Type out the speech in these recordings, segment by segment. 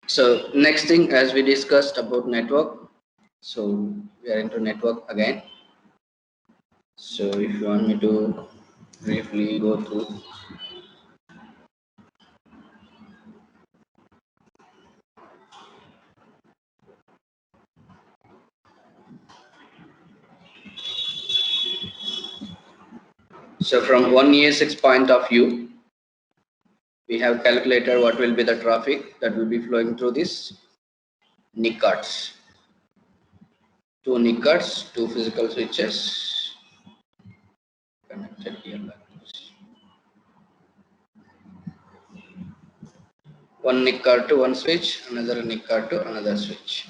So next thing, as we discussed about network, so we are into network again. So if you want me to briefly go through. So from one ESX point of view, we have calculated what will be the traffic that will be flowing through this NIC cards. Two NIC cards, two physical switches connected here like this. One NIC card to one switch, another NIC card to another switch.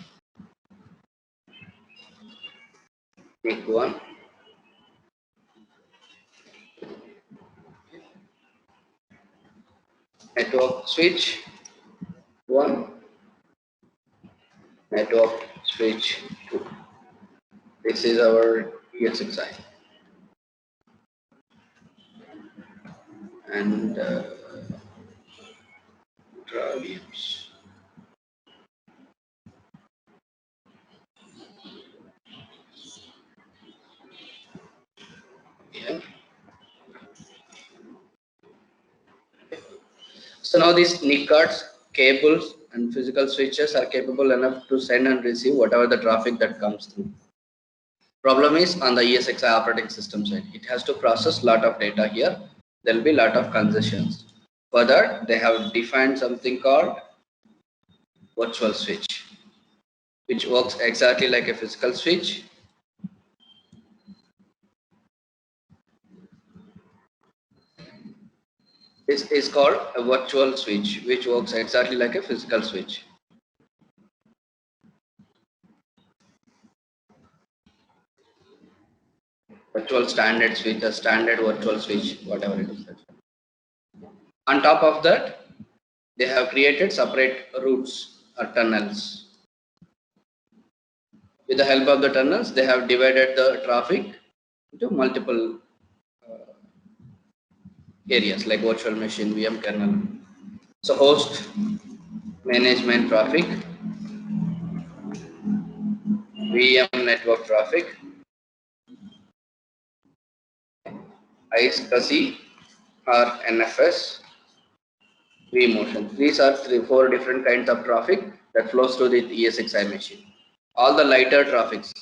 NIC 1, network switch 1, network switch 2. This is our ESXi. And VMs. Yeah. So now these NIC cards, cables, and physical switches are capable enough to send and receive whatever the traffic that comes through. Problem is on the ESXi operating system side, it has to process lot of data here. There will be lot of congestions. For that, they have defined something called virtual switch, which works exactly like a physical switch. This is called a virtual switch, which works exactly like a physical switch. Virtual standard switch, a standard virtual switch, whatever it is. On top of that, they have created separate routes or tunnels. With the help of the tunnels, they have divided the traffic into multiple areas like virtual machine, VM kernel. So host management traffic, VM network traffic, iSCSI or NFS, vMotion. These are four different kinds of traffic that flows through the ESXi machine. All the lighter traffics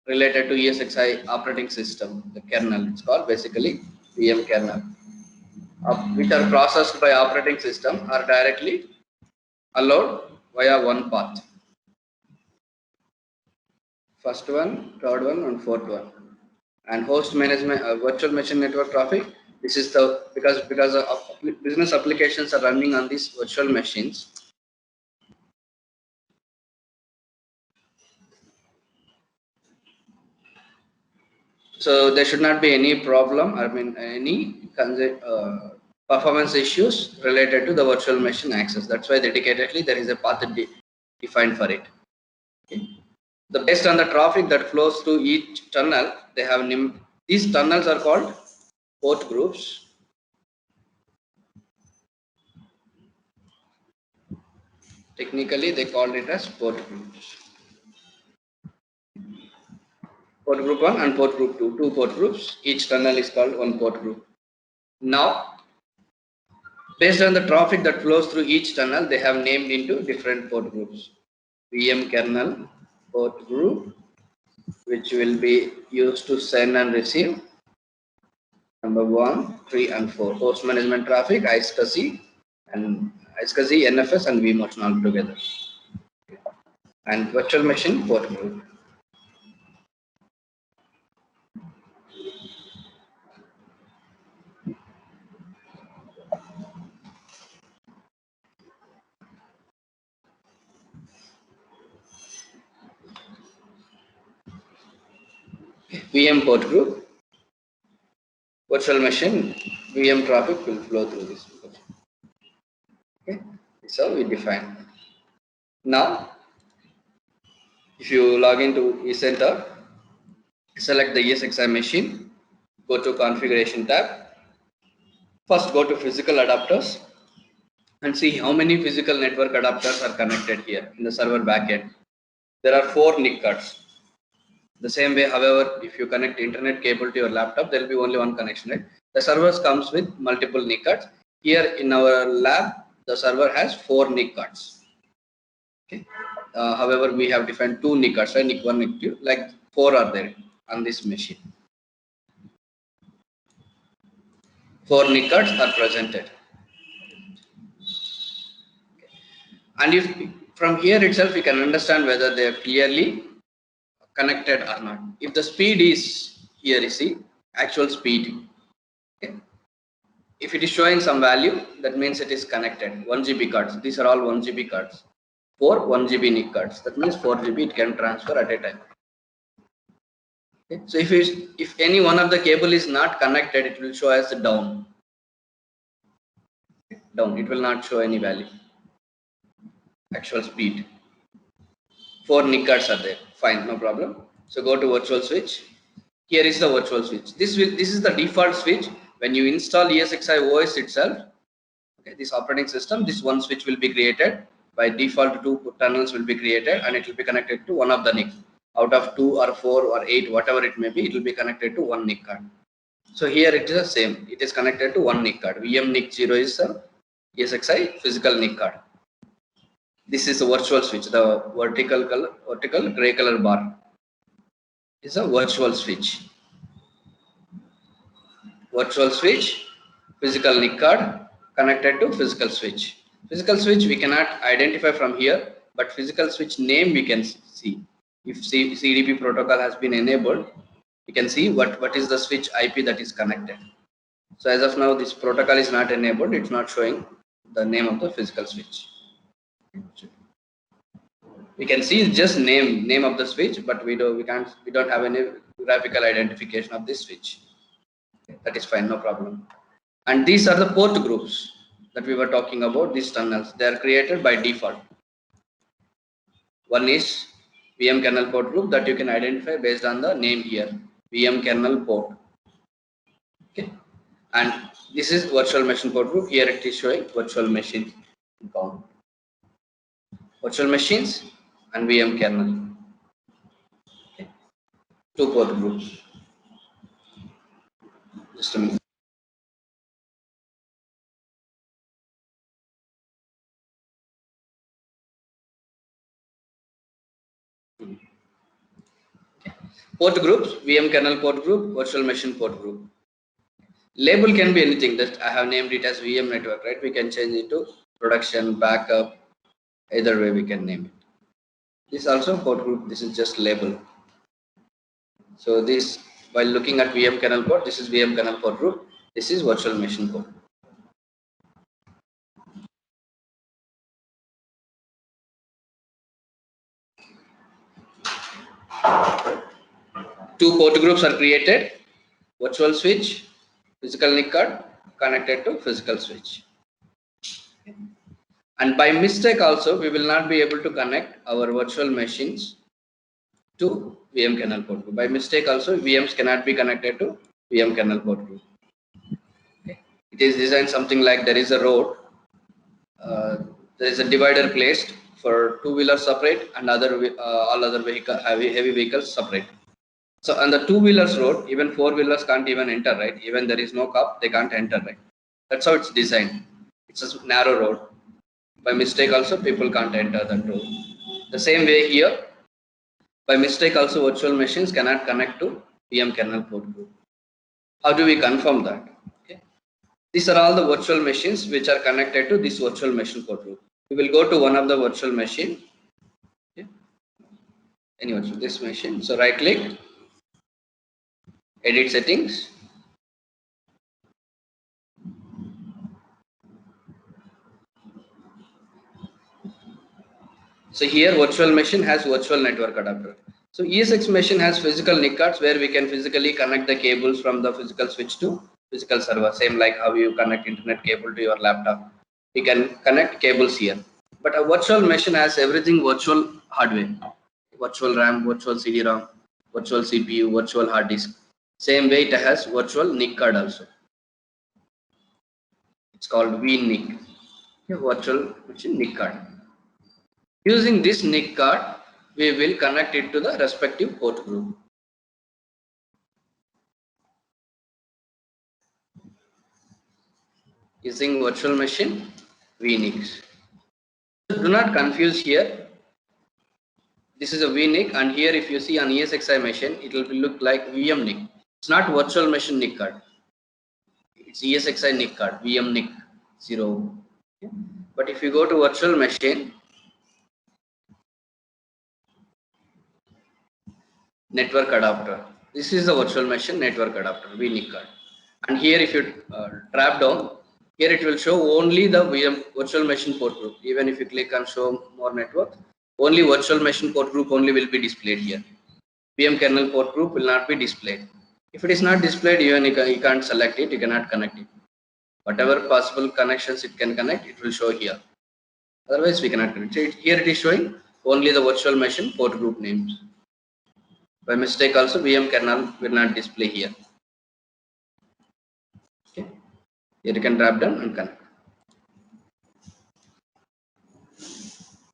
related to ESXi operating system, the kernel, it's called basically VM kernel, which are processed by operating system are directly allowed via one path. First one, third one, and fourth one. And host management, virtual machine network traffic. This is the because business applications are running on these virtual machines. So there should not be any problem. I mean any performance issues related to the virtual machine access. That's why dedicatedly there is a path defined for it. Okay. Based on the traffic that flows through each tunnel, they have these tunnels are called port groups. Technically, they call it as port groups. Port group 1 and port group 2, two port groups. Each tunnel is called one port group. Now, based on the traffic that flows through each tunnel, they have named into different port groups. VM kernel port group, which will be used to send and receive number 1, 3, and 4. Host management traffic, iSCSI, and iSCSI, NFS, and vMotion all together. And virtual machine port group. VM port group, virtual machine, VM traffic will flow through this. Okay, so we define. Now, if you log into eCenter, select the ESXi machine, go to configuration tab. First, go to physical adapters. and see how many physical network adapters are connected here in the server backend. There are 4 NIC cards. The same way, however, if you connect internet cable to your laptop, there will be only one connection, right? The servers comes with multiple NIC cards. Here in our lab, the server has 4 NIC cards. Okay. However, we have defined 2 NIC cards, right? NIC 1, NIC 2, like 4 are there on this machine. 4 NIC cards are presented. And if from here itself we can understand whether they are clearly connected or not. If the speed is here, you see actual speed. Okay. If it is showing some value, that means it is connected. 1 GB cards. These are all 1 GB cards. 4 1 GB NIC cards. That means 4 GB it can transfer at a time. Okay. So if any one of the cable is not connected, it will show as down. Down. It will not show any value. Actual speed. 4 NIC cards are there. Fine, no problem. So go to virtual switch. Here is the virtual switch. This is the default switch. When you install ESXi OS itself, okay, this operating system, this one switch will be created. By default, 2 tunnels will be created, and it will be connected to one of the NIC. Out of 2 or 4 or 8, whatever it may be, it will be connected to one NIC card. So here it is the same. It is connected to one NIC card. VM NIC 0 is a ESXi physical NIC card. This is the virtual switch. The vertical gray color bar is a virtual switch. Virtual switch, physical NIC card connected to physical switch. Physical switch we cannot identify from here, but physical switch name we can see. If CDP protocol has been enabled, we can see what is the switch IP that is connected. So as of now, this protocol is not enabled. It's not showing the name of the physical switch. We can see just name of the switch, but we don't have any graphical identification of this switch. That is fine, no problem. And these are the port groups that we were talking about. These tunnels, they are created by default. One is VM kernel port group that you can identify based on the name here, VM kernel port. Okay, and this is virtual machine port group. Here it is showing virtual machine count, virtual machines and VM kernel. Okay. 2 port groups. Just a minute. Port groups, VM kernel port group, virtual machine port group. Label can be anything. That I have named it as VM network, right? We can change it to production, backup. Either way we can name it. This also port group. This is just label. So this, while looking at VM kernel port, this is VM kernel port group. This is virtual machine port. Two port groups are created. Virtual switch, physical NIC card connected to physical switch. And by mistake also, we will not be able to connect our virtual machines to VM kernel port group. By mistake also, VMs cannot be connected to VM kernel port group. Okay. It is designed something like there is a road, there is a divider placed for 2-wheelers separate and all other heavy vehicles separate. So on the 2-wheelers road, even 4-wheelers can't even enter, right? Even there is no cup, they can't enter, right? That's how it's designed. It's a narrow road. By mistake also, people can't enter that road. The same way here, by mistake also, virtual machines cannot connect to VM kernel port group. How do we confirm that? Okay. These are all the virtual machines which are connected to this virtual machine port group. We will go to one of the virtual machine. Okay. Anyway, so this machine. So right click, edit settings. So here virtual machine has virtual network adapter. So ESX machine has physical NIC cards where we can physically connect the cables from the physical switch to physical server. Same like how you connect internet cable to your laptop. We can connect cables here. But a virtual machine has everything virtual hardware. Virtual RAM, virtual CD-ROM, virtual CPU, virtual hard disk. Same way it has virtual NIC card also. It's called vNIC. a virtual machine NIC card. Using this NIC card, we will connect it to the respective port group. Using virtual machine vNICs. Do not confuse here. This is a vNIC, and here if you see on ESXi machine, it will look like VM NIC. It's not virtual machine NIC card. It's ESXi NIC card, VM NIC 0. Okay. But if you go to virtual machine, network adapter. This is the virtual machine network adapter, vNIC card. And here if you drop down, here it will show only the VM virtual machine port group. Even if you click on show more network, only virtual machine port group only will be displayed here. VM kernel port group will not be displayed. If it is not displayed, even you can't select it, you cannot connect it. Whatever possible connections it can connect, it will show here. Otherwise, we cannot connect it. Here it is showing only the virtual machine port group names. By mistake also, VM kernel will not display here. Okay. Here you can drop down and connect.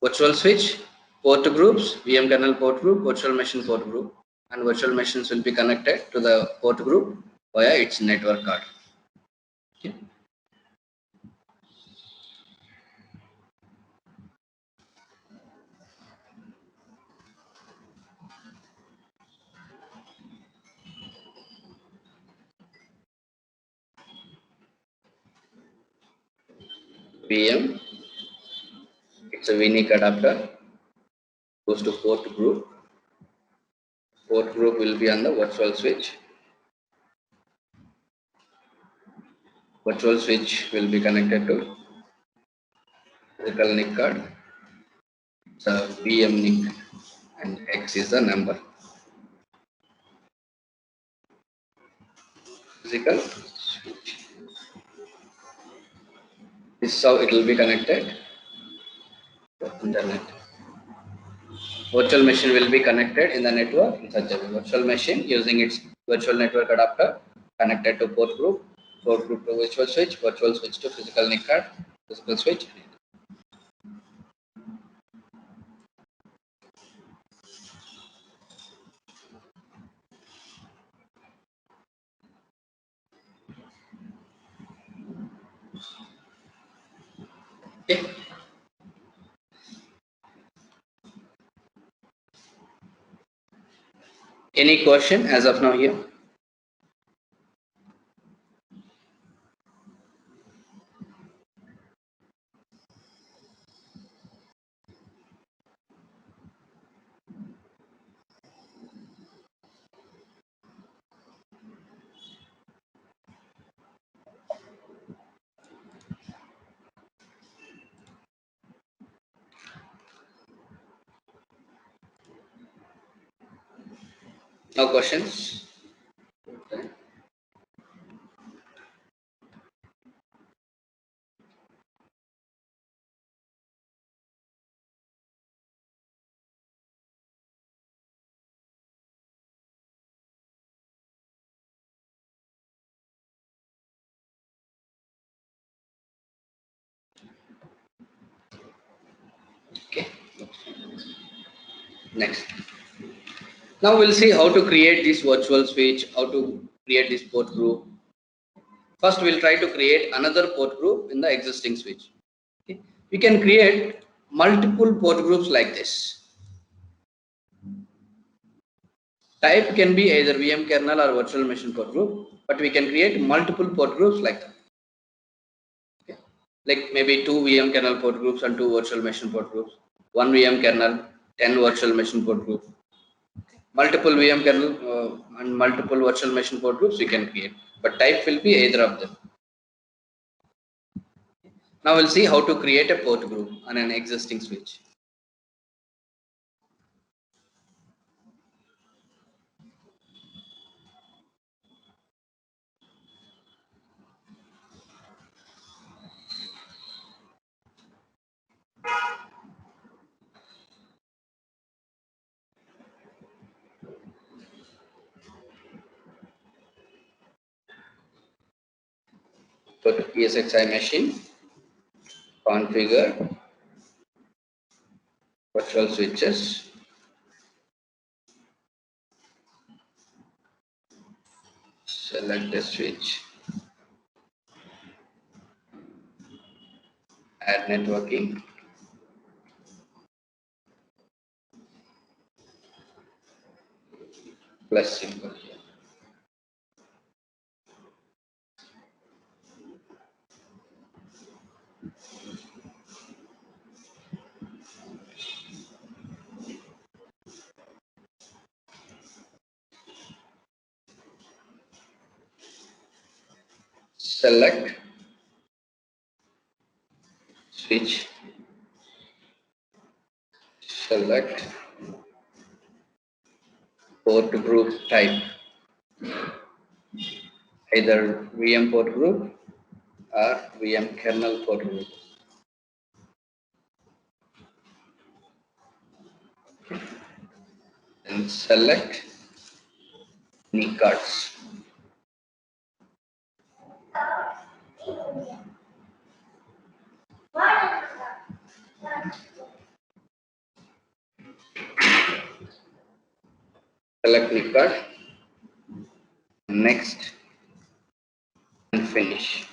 Virtual switch, port groups, VM kernel port group, virtual machine port group, and virtual machines will be connected to the port group via its network card. Okay. VM, it's a vNIC adapter, goes to port group. Port group will be on the virtual switch. Virtual switch will be connected to physical NIC card. It's a VM NIC and X is the number. Physical switch. This is how it will be connected to internet. Virtual machine will be connected in the network in such a way. Virtual machine using its virtual network adapter connected to port group to virtual switch to physical NIC card, physical switch. Okay. Any question as of now here? No questions? Okay. Next. Now we'll see how to create this virtual switch, how to create this port group. First, we'll try to create another port group in the existing switch. Okay. We can create multiple port groups like this. Type can be either VM kernel or virtual machine port group, but we can create multiple port groups like that. Okay. Like maybe 2 VM kernel port groups and 2 virtual machine port groups, 1 VM kernel, 10 virtual machine port groups. Multiple VM kernel and multiple virtual machine port groups we can create, but type will be either of them. Now we'll see how to create a port group on an existing switch. Go to ESXi machine. configure virtual switches, select the switch, add networking, plus symbol here. Select switch, select port group type, either VM port group or VM kernel port group. And select NIC cards. Select NIC card. Next and finish.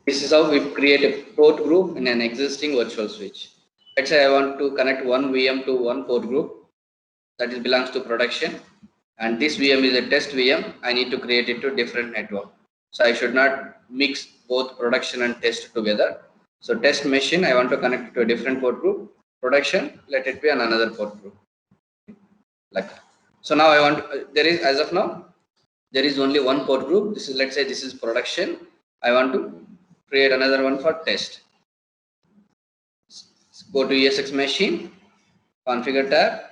This is how we create a port group in an existing virtual switch. Let's say I want to connect one VM to one port group that belongs to production, and this VM is a test VM. I need to create it to different network. So I should not mix both production and test together. So test machine, I want to connect it to a different port group. Production, let it be on another port group. Like so now I want there is, as of now, there is only one port group. This is, let's say this is production. I want to create another one for test. Go to ESX machine, configure tab,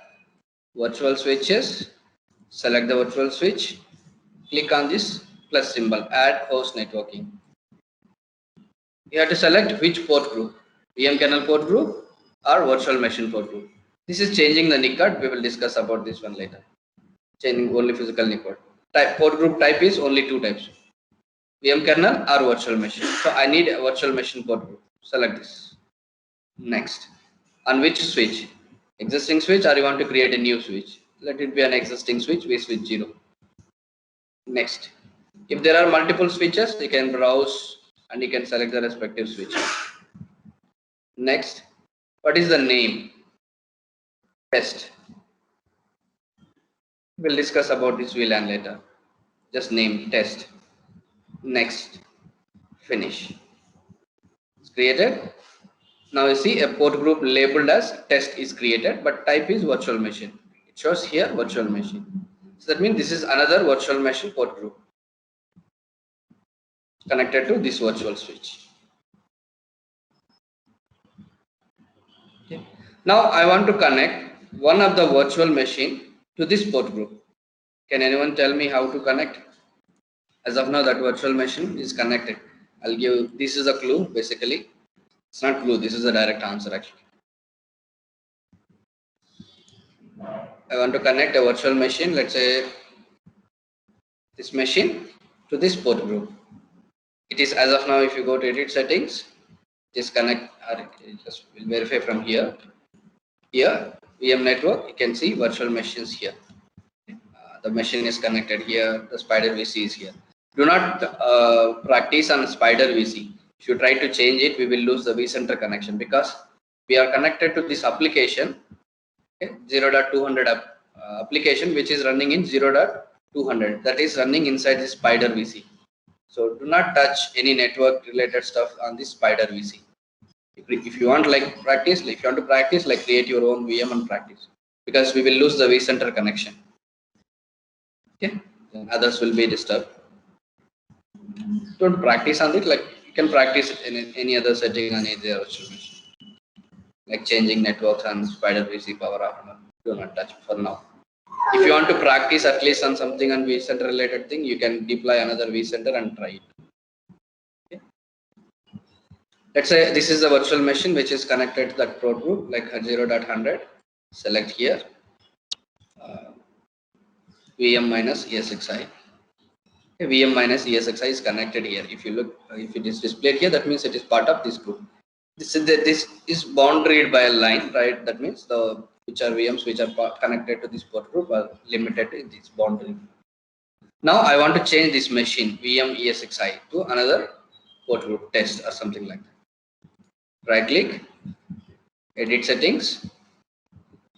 virtual switches, select the virtual switch, click on this plus symbol, add host networking. You have to select which port group, VM kernel port group or virtual machine port group. This is changing the NIC card. We will discuss about this one later. Changing only physical NIC card. Type port group type is only two types, VM kernel or virtual machine. So I need a virtual machine port group. Select this. Next. On which switch? Existing switch, or you want to create a new switch? Let it be an existing switch, we switch 0. Next. If there are multiple switches, you can browse and you can select the respective switch. Next. What is the name? Test. We'll discuss about this VLAN later. Just name test. Next. Finish. It's created. Now you see a port group labeled as test is created, but type is virtual machine. It shows here virtual machine. So that means this is another virtual machine port group connected to this virtual switch. Okay. Now I want to connect one of the virtual machine to this port group. Can anyone tell me how to connect? As of now, that virtual machine is connected. I'll give, this is a clue basically. It's not clue, this is a direct answer actually. I want to connect a virtual machine, let's say this machine, to this port group. It is, as of now, if you go to edit settings, just connect, or just will verify from here. Here, VM network, you can see virtual machines here. The machine is connected here, the Spider VC is here. Do not practice on Spider VC. If you try to change it, we will lose the vCenter connection because we are connected to this application, okay, 0.200 application, which is running in 0.200. That is running inside this Spider VC. So do not touch any network related stuff on this Spider VC. If you want like practice, if you want to practice, like create your own VM and practice, because we will lose the vCenter connection. Okay, then others will be disturbed. Don't practice on it. Like you can practice in any other setting on either virtual machine, like changing networks and Spider VC power off. Do not touch for now. If you want to practice at least on something on vCenter related thing, you can deploy another vCenter and try it. Okay. Let's say this is a virtual machine which is connected to that port group, like 0.100. Select here VM minus ESXi. VM minus ESXi is connected here. If you look, if it is displayed here, that means it is part of this group. This is boundaried by a line, right? That means the which are VMs which are connected to this port group are limited in this boundary. Now I want to change this machine VM ESXi to another port group test or something like that. Right click, edit settings.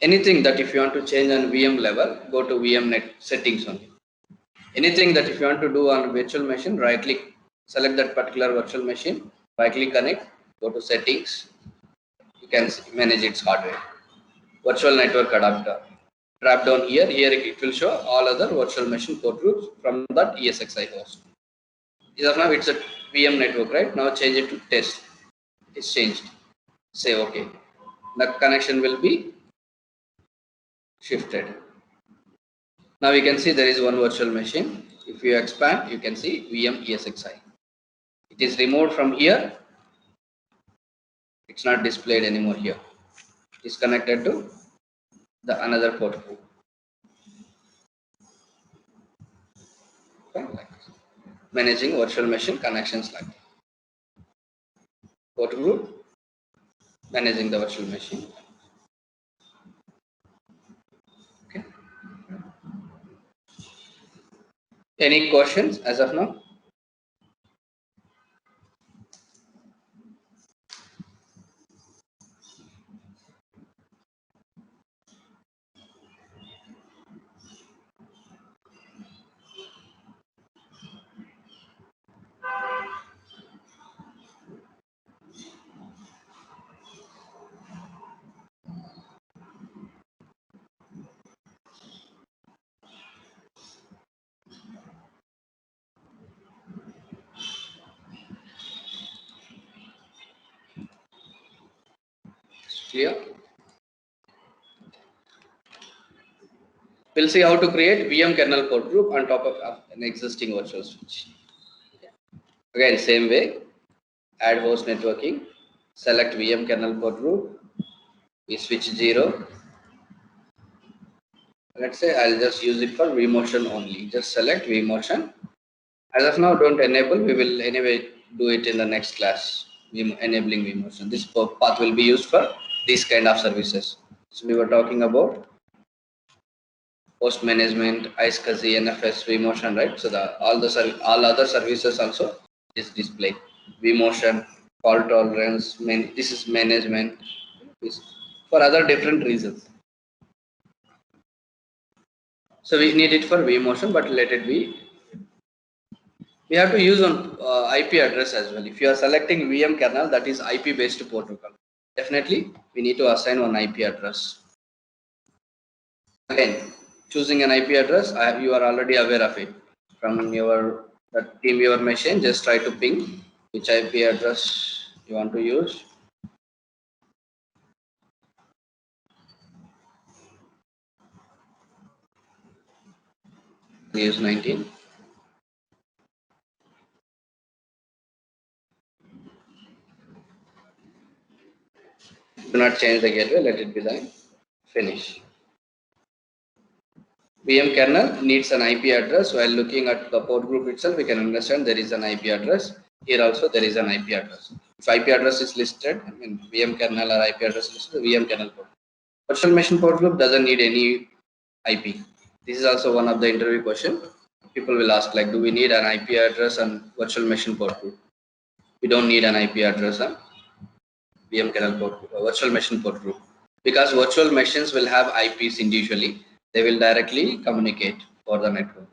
Anything that if you want to change on VM level, go to VM net settings only. Anything that if you want to do on virtual machine, right click, select that particular virtual machine, right click connect, go to settings, you can manage its hardware. Virtual network adapter. Drop down here, it will show all other virtual machine port groups from that ESXi host. Now it's a VM network, right? Now change it to test. It's changed. Say okay. The connection will be shifted. Now we can see there is one virtual machine. If you expand, you can see VM ESXi. It is removed from here. It's not displayed anymore here. It is connected to the another port group. Okay, like this. Managing virtual machine connections like that. Port group, managing the virtual machine. Okay. Any questions as of now? Clear? We'll see how to create VM kernel port group on top of an existing virtual switch. Again, same way, add host networking, select VM kernel port group, we switch 0. Let's say I'll just use it for vMotion only. Just select vMotion. As of now, don't enable. We will anyway do it in the next class, enabling vMotion. This path will be used for these kind of services. So we were talking about host management, iSCSI, NFS, vMotion, right? So all other services also is displayed. vMotion, fault tolerance, this is management for other different reasons. So we need it for vMotion, but let it be. We have to use on IP address as well. If you are selecting VM kernel, that is IP based protocol. Definitely, we need to assign one IP address. Again, choosing an IP address, you are already aware of it from your TeamViewer machine. Just try to ping which IP address you want to use. Use 19. Do not change the gateway. Let it be done. Finish. VM kernel needs an IP address. While looking at the port group itself, we can understand there is an IP address. Here also there is an IP address. If IP address is listed, I mean VM kernel or IP address is listed, VM kernel port. Virtual machine port group doesn't need any IP. This is also one of the interview question. People will ask like, do we need an IP address on virtual machine port group? We don't need an IP address on VM kernel port group, virtual machine port group, because virtual machines will have IPs individually. They will directly communicate for the network.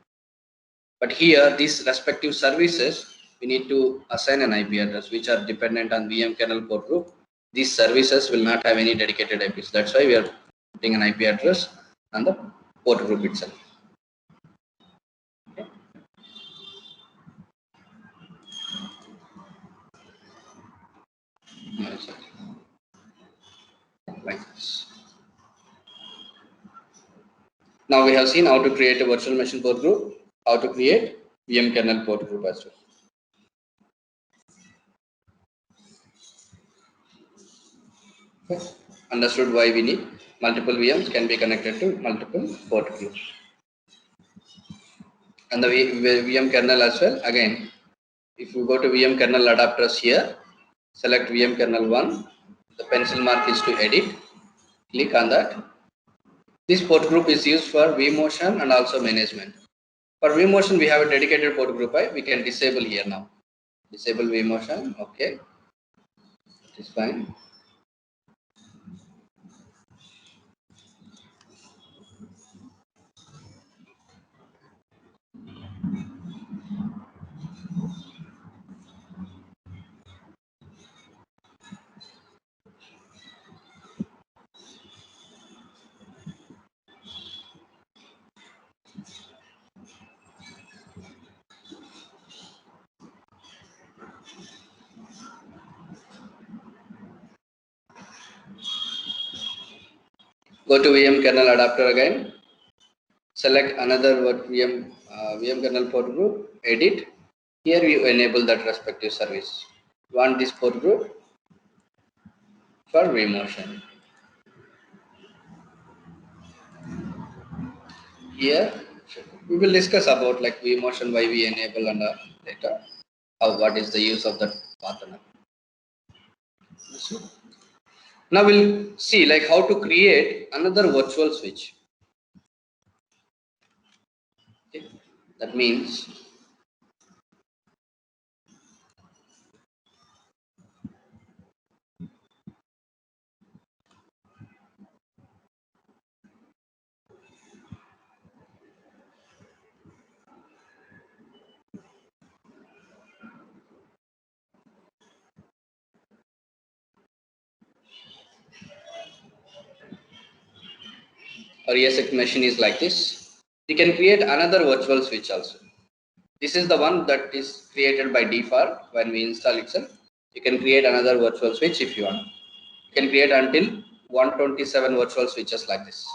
But here, these respective services, we need to assign an IP address which are dependent on VM kernel port group. These services will not have any dedicated IPs. That's why we are putting an IP address on the port group itself. Okay. Like this. Now we have seen how to create a virtual machine port group, how to create VM kernel port group as well. Okay. Understood why we need multiple VMs can be connected to multiple port groups. and the VM kernel as well. Again, if you go to VM kernel adapters here, select VM kernel 1. The pencil mark is to edit. Click on that. This port group is used for vMotion and also management. For vMotion, we have a dedicated port group. We can disable here now. Disable vMotion. Okay, it is fine. Go to VM kernel adapter again. Select another VM kernel port group. Edit. Here you enable that respective service. Want this port group for vMotion. Here we will discuss about like vMotion, why we enable and later how what is the use of that partner. Now we'll see like how to create another virtual switch. Okay. That means our ESX machine is like this. We can create another virtual switch also. This is the one that is created by default when we install itself. You can create another virtual switch if you want. You can create until 127 virtual switches like this.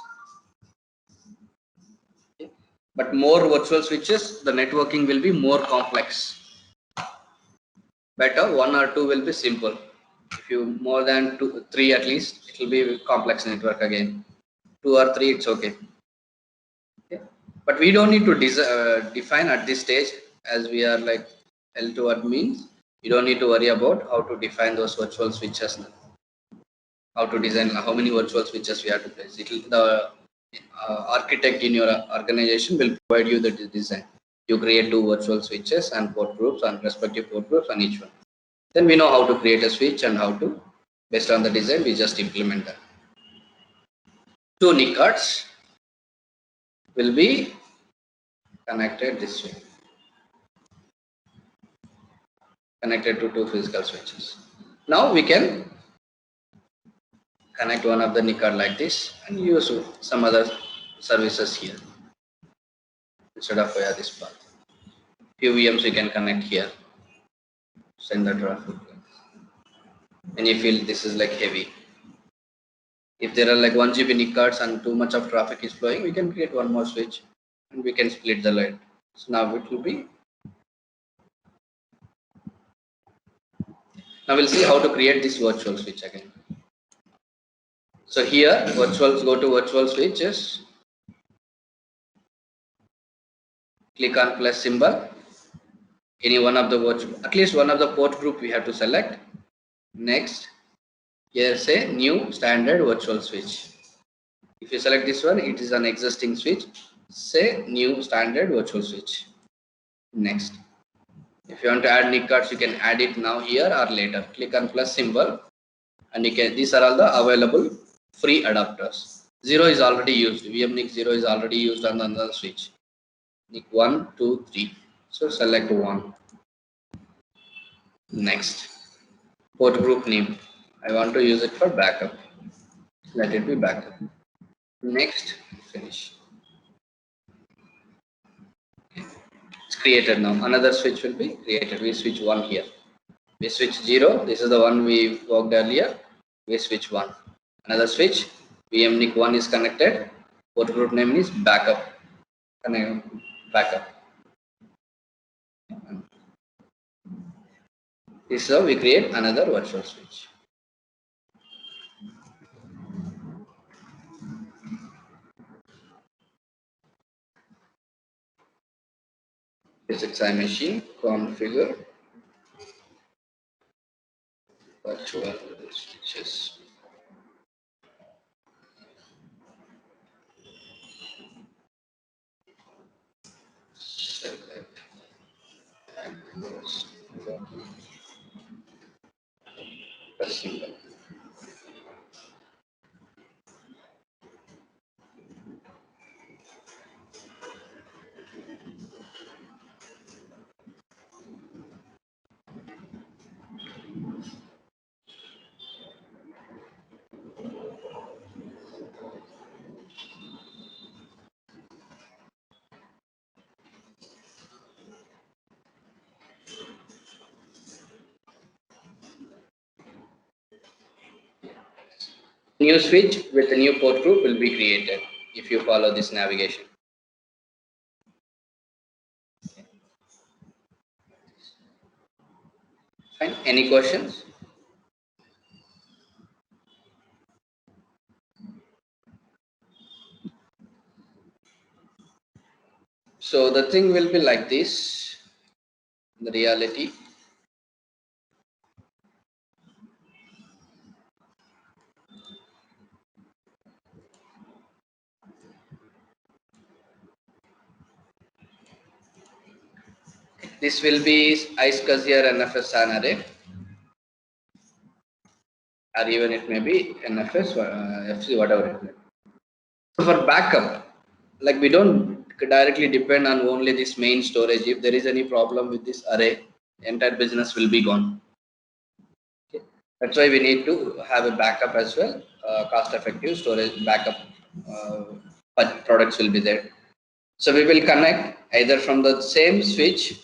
Okay. But more virtual switches, the networking will be more complex. Better one or two will be simple. If you more than two, three at least, it will be complex network again. Two or three, it's okay. Okay. But we don't need to define at this stage, as we are like L2 admins. You don't need to worry about how to define those virtual switches, how to design, how many virtual switches we have to place. The architect in your organization will provide you the design. You create two virtual switches and port groups and respective port groups on each one. Then we know how to create a switch and how to, based on the design, we just implement that. Two NIC cards will be connected this way, connected to two physical switches. Now we can connect one of the NIC card like this and use some other services here instead of via this path. Few VMs we can connect here, send the traffic. And you feel this is like heavy. If there are like 1 GB NIC cards and too much of traffic is flowing, we can create one more switch and we can split the load. So now it will be. Now we'll see how to create this virtual switch again. So here, go to virtual switches. Click on plus symbol. Any one of the at least one of the port group we have to select. Next, here say new standard virtual switch. If you select this one, it is an existing switch. Say new standard virtual switch. Next. If you want to add NIC cards, you can add it now here or later. Click on plus symbol and you can, these are all the available free adapters. 0 is already used. VMNIC 0 is already used on another switch. NIC 1, 2, 3. So select 1. Next. Port group name. I want to use it for backup. Let it be backup. Next. Finish. It's created now. Another switch will be created. We switch 1 here. We switch 0. This is the one we worked earlier. We switch 1. Another switch. VMNIC 1 is connected. Port group name is backup. Backup. This is how we create another virtual switch. SXI machine configure virtual switches. Select and pressing button. New switch with a new port group will be created if you follow this navigation. Fine. Any questions? So the thing will be like this. The reality. This will be iSCSI NFS SAN array, or even it may be NFS, FC, whatever it may be. So for backup, like we don't directly depend on only this main storage. If there is any problem with this array, entire business will be gone. Okay. That's why we need to have a backup as well. Cost-effective storage backup products will be there. So we will connect either from the same switch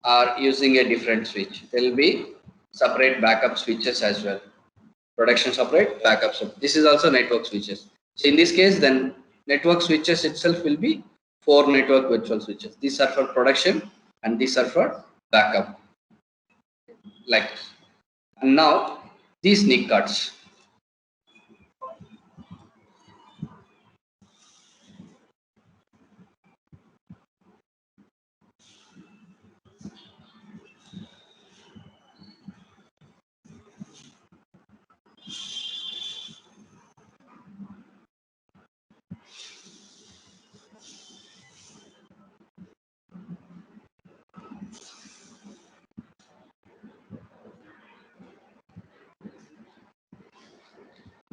or using a different switch. There will be separate backup switches as well. Production separate, backup separate. This is also network switches. So in this case, then network switches itself will be 4 network virtual switches. These are for production and these are for backup. Like this. And now these NIC cards.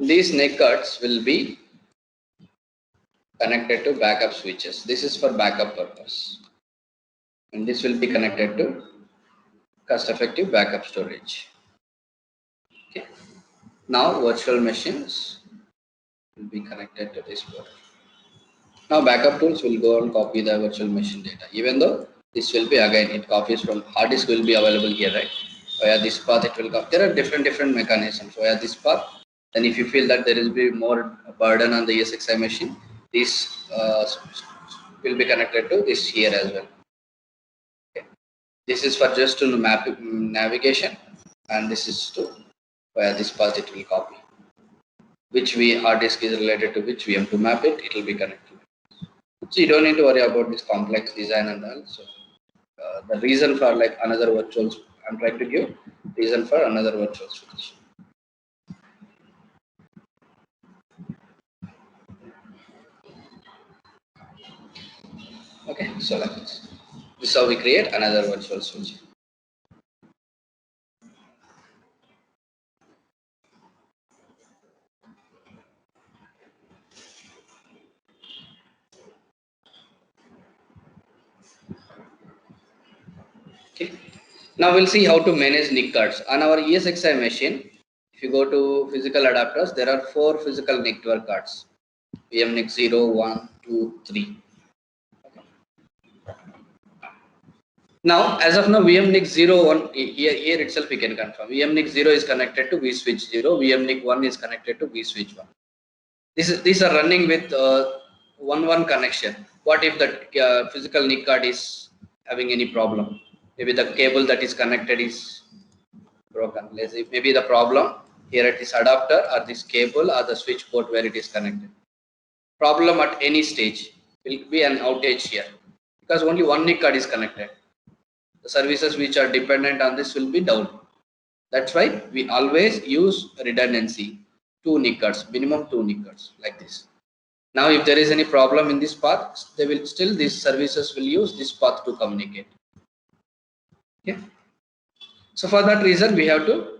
These NIC cards will be connected to backup switches. This is for backup purpose. And this will be connected to cost-effective backup storage. Okay. Now virtual machines will be connected to this port. Now backup tools will go and copy the virtual machine data. Even though this will be again, it copies from hard disk will be available here, right? Via this path it will copy. There are different mechanisms via this path. Then if you feel that there will be more burden on the ESXi machine, this will be connected to this here as well. Okay. This is for just to map navigation, and this is to via this path it will copy. Which hard disk is related to which VM to map it, it will be connected. So you don't need to worry about this complex design and all. So the reason for like another virtual, I'm trying to give reason for another virtual switch. Okay, so like this. This is how we create another virtual switch. Okay. Now we'll see how to manage NIC cards. On our ESXi machine, if you go to physical adapters, there are 4 physical network cards. VMNIC 0, 1, 2, 3. Now, as of now, VMNIC 0, 1, here itself we can confirm. VMNIC 0 is connected to vSwitch 0, VMNIC 1 is connected to vSwitch 1. These are running with 1-1 connection. What if the physical NIC card is having any problem? Maybe the cable that is connected is broken. Let's see, maybe the problem here at this adapter or this cable or the switch port where it is connected. Problem at any stage will be an outage here. because only one NIC card is connected. The services which are dependent on this will be down. That's why we always use redundancy, 2 NIC cards, minimum 2 NIC cards like this. Now if there is any problem in this path, they will still, these services will use this path to communicate. Okay. So for that reason we have to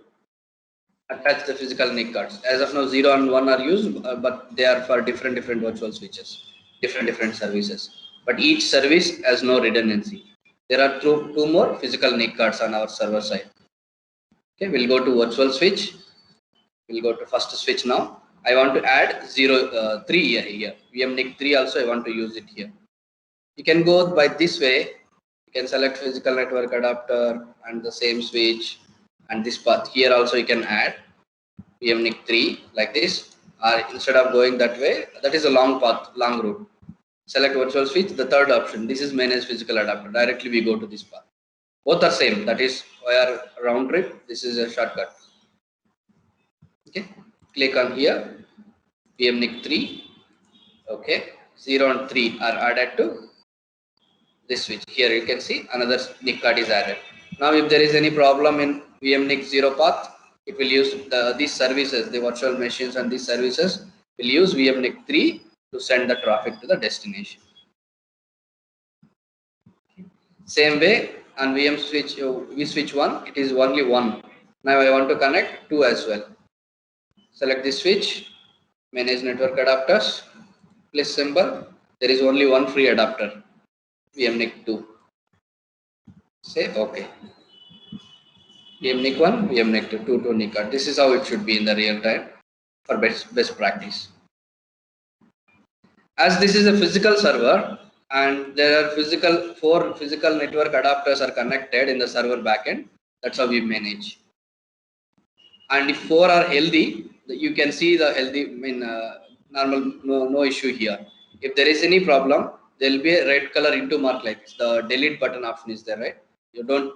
attach the physical NIC cards. As of now 0 and 1 are used, but they are for different virtual switches, different services. But each service has no redundancy. There are two more physical NIC cards on our server side. Okay, we'll go to virtual switch. We'll go to first switch now. I want to add 3 here. VMNIC 3 also I want to use it here. You can go by this way. You can select physical network adapter and the same switch and this path. Here also you can add VMNIC 3 like this, or instead of going that way, that is a long path, long route. Select virtual switch, the third option. This is manage physical adapter. Directly we go to this path. Both are same, that is wire round trip. This is a shortcut. Okay, click on here, VMNIC 3. Okay, 0 and 3 are added to this switch. Here you can see another NIC card is added. Now if there is any problem in VMNIC 0 path, it will use these services, the virtual machines and these services will use VMNIC 3 to send the traffic to the destination. Same way on vSwitch 1, it is only 1. Now I want to connect 2 as well. Select this switch, manage network adapters, place symbol. There is only one free adapter, VMNIC 2. Say OK. VMNIC 1, VMNIC 2, 2 NIC card. This is how it should be in the real time for best practice. As this is a physical server and there are 4 physical network adapters are connected in the server backend, that's how we manage. And if 4 are healthy, you can see the healthy, normal, no issue here. If there is any problem, there will be a red color into mark like this. The delete button option is there, right? You don't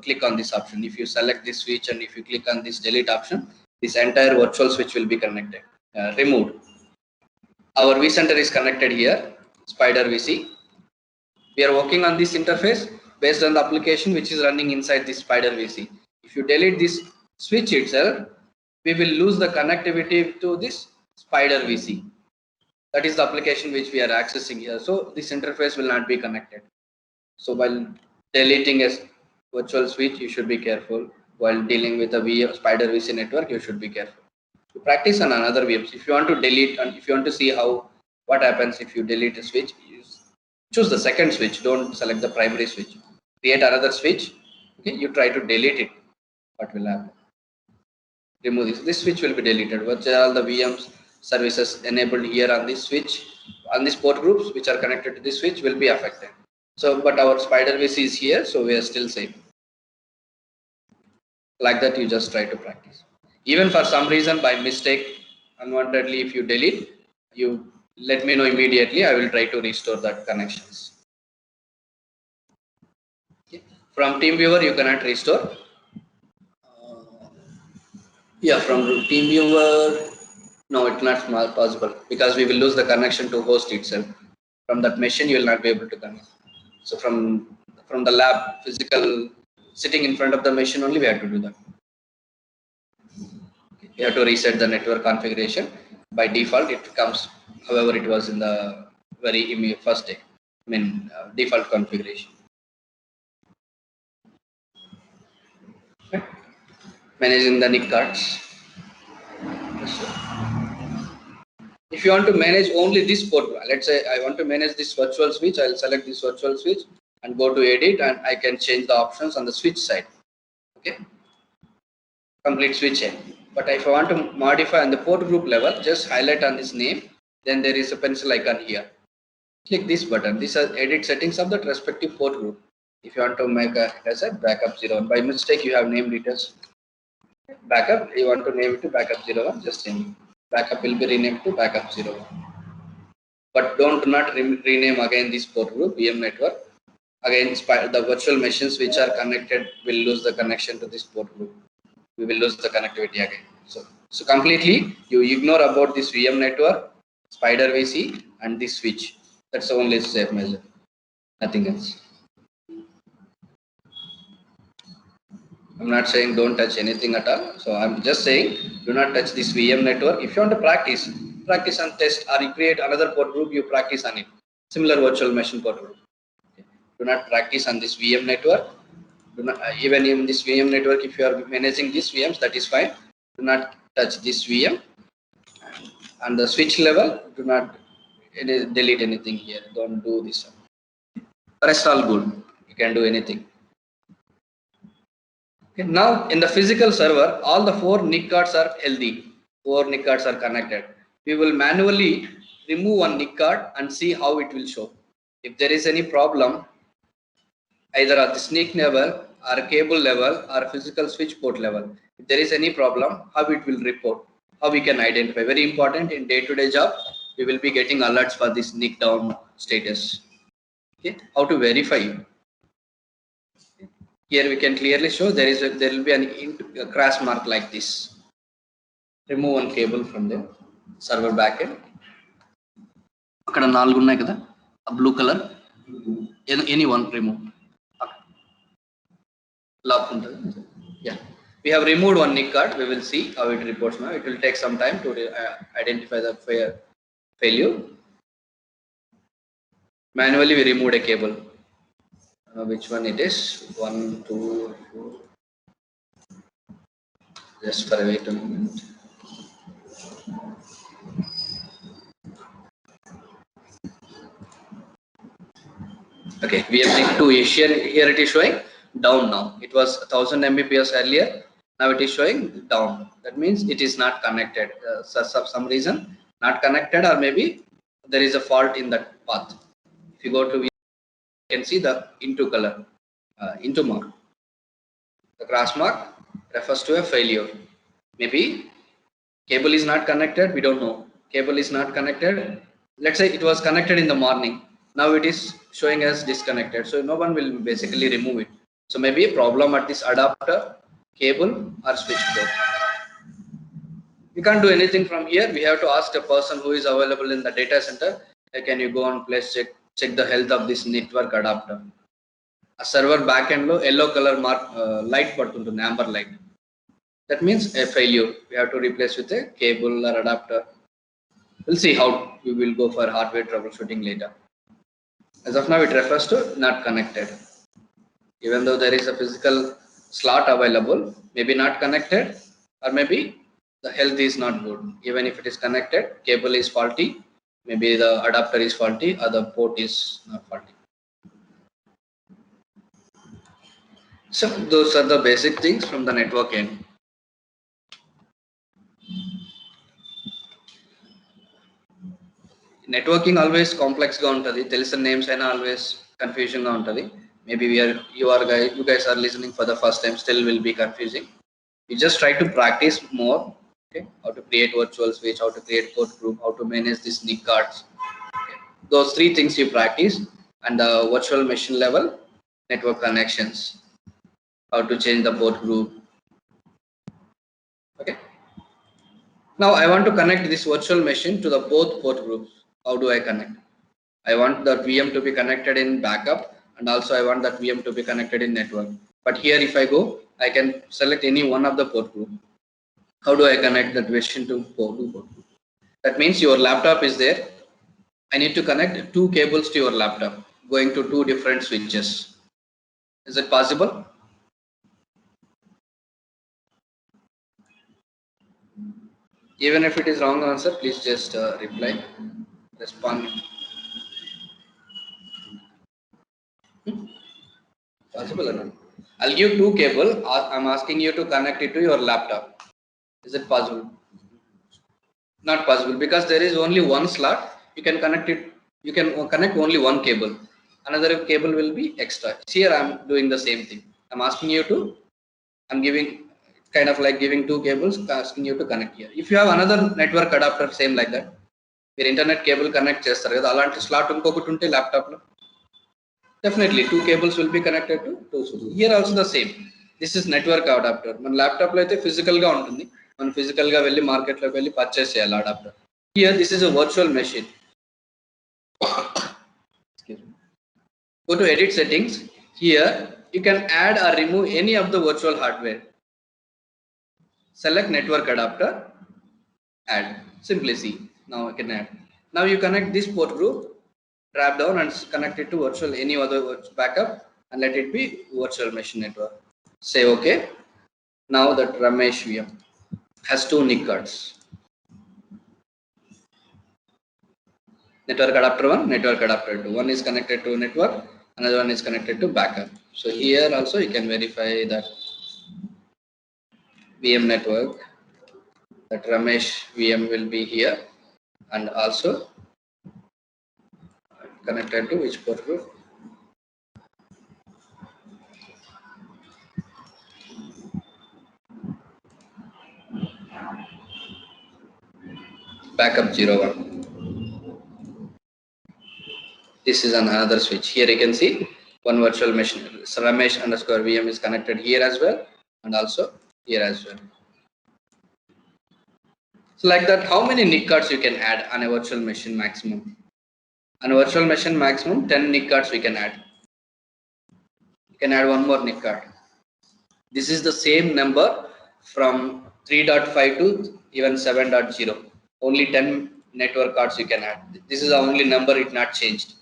click on this option. If you select this switch and if you click on this delete option, this entire virtual switch will be connected, removed. Our vCenter is connected here, Spider VC. We are working on this interface based on the application which is running inside this Spider VC. If you delete this switch itself, we will lose the connectivity to this Spider VC. That is the application which we are accessing here. So this interface will not be connected. So while deleting a virtual switch, you should be careful. While dealing with a Spider VC network, you should be careful. To practice on another VMs. If you want to delete and if you want to see what happens if you delete a switch, choose the second switch. Don't select the primary switch. Create another switch. Okay, you try to delete it. What will happen? Remove this. This switch will be deleted. Which are all the VMs services enabled here on this switch, on these port groups which are connected to this switch will be affected. So, but our Spider VC is here, so we are still safe. Like that, you just try to practice. Even for some reason, by mistake, unwantedly, if you delete, you let me know immediately. I will try to restore that connections. Okay. From TeamViewer, you cannot restore. Yeah, from TeamViewer, no, it's not possible because we will lose the connection to host itself. From that machine, you will not be able to connect. So from the lab, physical, sitting in front of the machine only, we have to do that. Okay. You have to reset the network configuration. By default, it comes however it was in the very first day. Default configuration. Okay. Managing the NIC cards. If you want to manage only this port, let's say I want to manage this virtual switch, I'll select this virtual switch and go to edit and I can change the options on the switch side. Okay. Complete switch end. But if I want to modify on the port group level, just highlight on this name, then there is a pencil icon here. Click this button. These are edit settings of that respective port group. If you want to make it as a backup 01, by mistake you have named it as backup, you want to name it to backup 01, just name it. Backup will be renamed to backup 01. But don't not rename again this port group, VM network. Again, the virtual machines which are connected will lose the connection to this port group. We will lose the connectivity again. So completely you ignore about this VM network, Spider VC and this switch. That's the only safe measure. nothing else. I'm not saying don't touch anything at all. So I'm just saying do not touch this VM network. If you want to practice and test, or you create another port group, you practice on it. Similar virtual machine port group. Okay. Do not practice on this VM network. Do not, even in this VM network, if you are managing these VMs, that is fine. Do not touch this VM. And the switch level, do not delete anything here. Don't do this. Rest all good. You can do anything. Okay. Now in the physical server, all the 4 NIC cards are healthy. 4 NIC cards are connected. We will manually remove one NIC card and see how it will show. If there is any problem, either at the SNIC level or cable level or physical switch port level, if there is any problem, how it will report, how we can identify. Very important in day-to-day job, we will be getting alerts for this NIC down status. Okay, how to verify it. Here we can clearly show there will be a crash mark like this. Remove one cable from the server backend. అక్కడ 4 ఉన్నాయి కదా, a blue color, any one remove. Lock ఉంటుంది. Yeah, we have removed one NIC card. We will see how it reports now. It will take some time to identify the failure. Manually we removed a cable. Which one it is? 1, 2, 4. Just for wait a moment. Okay, we have linked to Asian. Here it is showing down now. It was 1000 Mbps earlier. Now it is showing down. That means it is not connected. For some reason not connected, or maybe there is a fault in that path. If you go to, you can see the into color, into mark. The cross mark refers to a failure. Maybe cable is not connected. We don't know. Cable is not connected. Let's say it was connected in the morning. Now it is showing as disconnected. So no one will basically remove it. So maybe a problem at this adapter, cable, or switch port. We can't do anything from here. We have to ask a person who is available in the data center. Can you go and please check the health of this network adapter? A server backend lo yellow color mark light padtuntundi, amber light. That means a failure. We have to replace with a cable or adapter. We'll see how we will go for hardware troubleshooting later. As of now, it refers to not connected. Even though there is a physical slot available, maybe not connected, or maybe the health is not good. Even if it is connected, cable is faulty, maybe the adapter is faulty, or the port is not faulty. So those are the basic things from the network end. Networking always complex ga untadi. Telసిన names aina always confusion ga untadi. Maybe you guys are listening for the first time, still will be confusing. You just try to practice more. Okay, how to create virtual switch, how to create port group, how to manage these NIC cards. Okay. Those 3 things you practice, and the virtual machine level network connections, how to change the port group. Okay. Now I want to connect this virtual machine to the both port groups. How do I connect? I want that VM to be connected in backup, and also I want that VM to be connected in network. But here if I go, I can select any one of the port group. How do I connect that machine to port group? That means your laptop is there. I need to connect 2 cables to your laptop going to 2 different switches. Is it possible? Even if it is wrong answer, please just reply, respond. Possible or not? I'll give 2 cable. I'm asking you to connect it to your laptop. Is it possible? Not possible, because there is only one slot. You can connect it. You can connect only one cable. Another cable will be extra. Here I'm doing the same thing. I'm asking you to. I'm giving kind of like giving 2 cables, asking you to connect here. If you have another network adapter, same like that. Your internet cable connect చేస్తారు కదా, అలాంటి slot ఇంకొకటి ఉంటే laptop లో definitely 2 cables will be connected to 2 switches. Here also the same. This is network adapter. మన laptop లో అయితే physical గా ఉంటుంది. మనం ఫిజికల్ గా వెళ్ళి మార్కెట్ లోకి వెళ్ళి పర్చేస్ చేయాలి adapter. Here this is a virtual machine. Excuse me. Go to edit settings. Here you can add or remove any of the virtual hardware. Select network adapter, add. Simply see. Now I can add. Now you connect this port group, drop down and connect it to virtual any other backup and let it be virtual machine network. Say OK. Now that Ramesh VM has two NIC cards. Network adapter 1, network adapter 2. One is connected to network, another one is connected to backup. So here also you can verify that VM network, that Ramesh VM will be here and also connected to which port group? Backup 01. This is another switch. Here you can see one virtual machine. Ramesh underscore VM is connected here as well and also here as well. So like that, how many NIC cards you can add on a virtual machine maximum? On a virtual machine maximum, 10 NIC cards we can add. You can add one more NIC card. This is the same number from 3.5 to even 7.0. Only 10 network cards you can add. This is the only number, it not changed.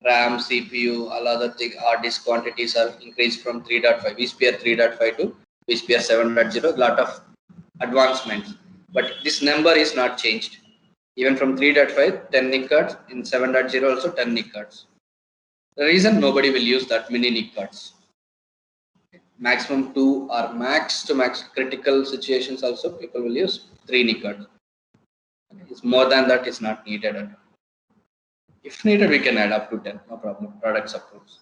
RAM, CPU, all other things, hard disk quantities are increased from 3.5, vSphere 3.5 to vSphere 7.0, lot of advancements. But this number is not changed. Even from 3.5, 10 NIC cards, in 7.0 also 10 NIC cards. The reason nobody will use that many NIC cards. Maximum 2 or max to max critical situations also people will use 3 NIC cards. It's more than that is not needed at all. If needed, we can add up to 10, no problem. Product supports.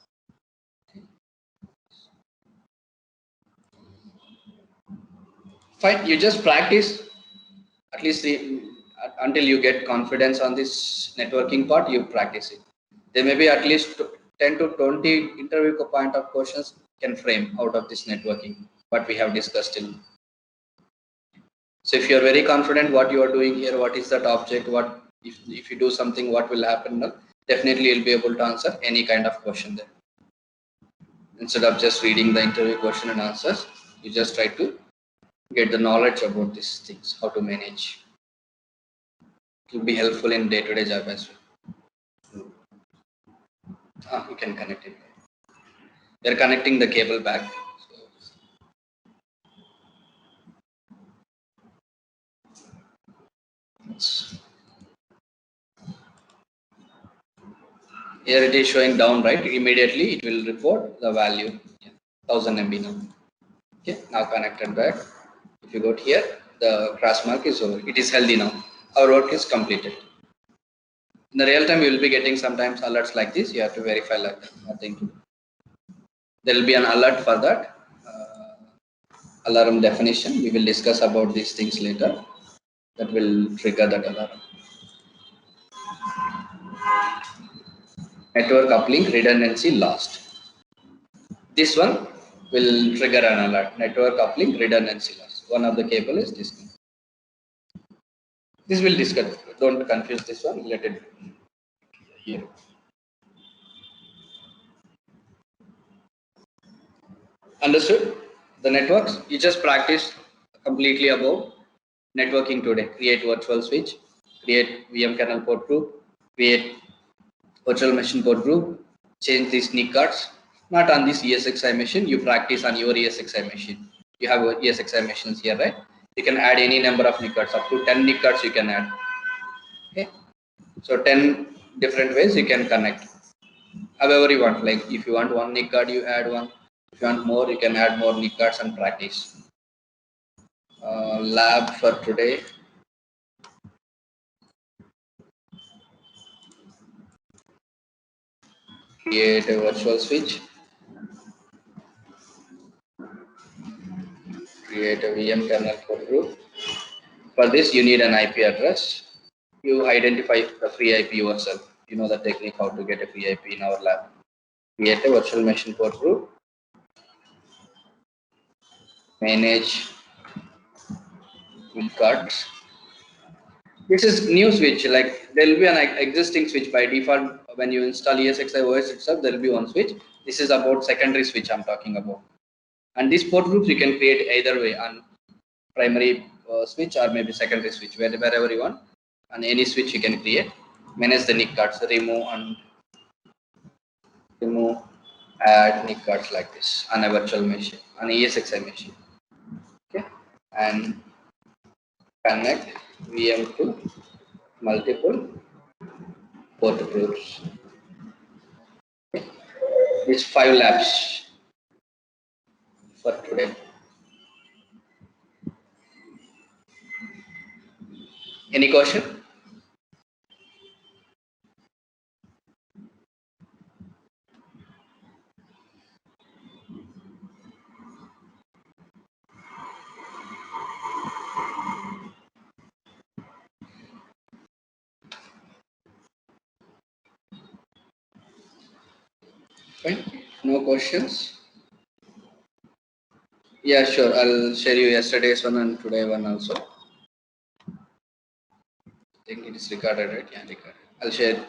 Fine, you just practice at least until you get confidence on this networking part, you practice it. There may be at least 10 to 20 interview point of questions can frame out of this networking, what we have discussed till. So if you are very confident what you are doing here, what is that object, what if you do something, what will happen now, definitely you'll be able to answer any kind of question there. Instead of just reading the interview question and answers, you just try to get the knowledge about these things, how to manage. It will be helpful in day-to-day job as well. You can connect it. They're connecting the cable back. Here it is showing down, right? Immediately it will report the value. 1000 MB now. Okay, now connected back. If you go here, the cross mark is over. It is healthy now. Our work is completed. In the real time, you will be getting sometimes alerts like this. You have to verify like that. Nothing. There will be an alert for that. Alarm definition. We will discuss about these things later. That will trigger that alarm. Network uplink redundancy lost. This one will trigger an alert. Network uplink redundancy loss. One of the cable is disconnected. This will discuss. Don't confuse this one. Let it here. Understood? The networks you just practice completely about networking today. Create virtual switch, create VM kernel port group, create virtual machine port group, change these NIC cards. Not on this ESXi machine. You practice on your ESXi machine. You have ESXi machines here, right? You can add any number of NIC cards, up to 10 NIC cards you can add. Okay, so 10 different ways you can connect. However you want, like if you want one NIC card, you add one. If you want more, you can add more NIC cards and practice. Lab for today. Create a virtual switch. Create a VM kernel port group. For this, you need an IP address. You identify the free IP yourself. You know the technique how to get a free IP in our lab. Create a virtual machine port group. Manage cards. This is new switch. Like there will be an existing switch by default. when you install ESXi OS itself, there will be one switch. This is about secondary switch I'm talking about. And these port groups you can create either way, on primary switch or maybe secondary switch, wherever you want. And any switch you can create. Manage the NIC cards, remove, add NIC cards like this on a virtual machine, on a ESXi machine. Okay, and connect VM to multiple port groups. Okay. It's 5 labs for today. Any question? Fine. No questions? Yeah, sure. I'll share you yesterday's one and today one also. I think it is recorded, right? Yeah, recorded. I'll share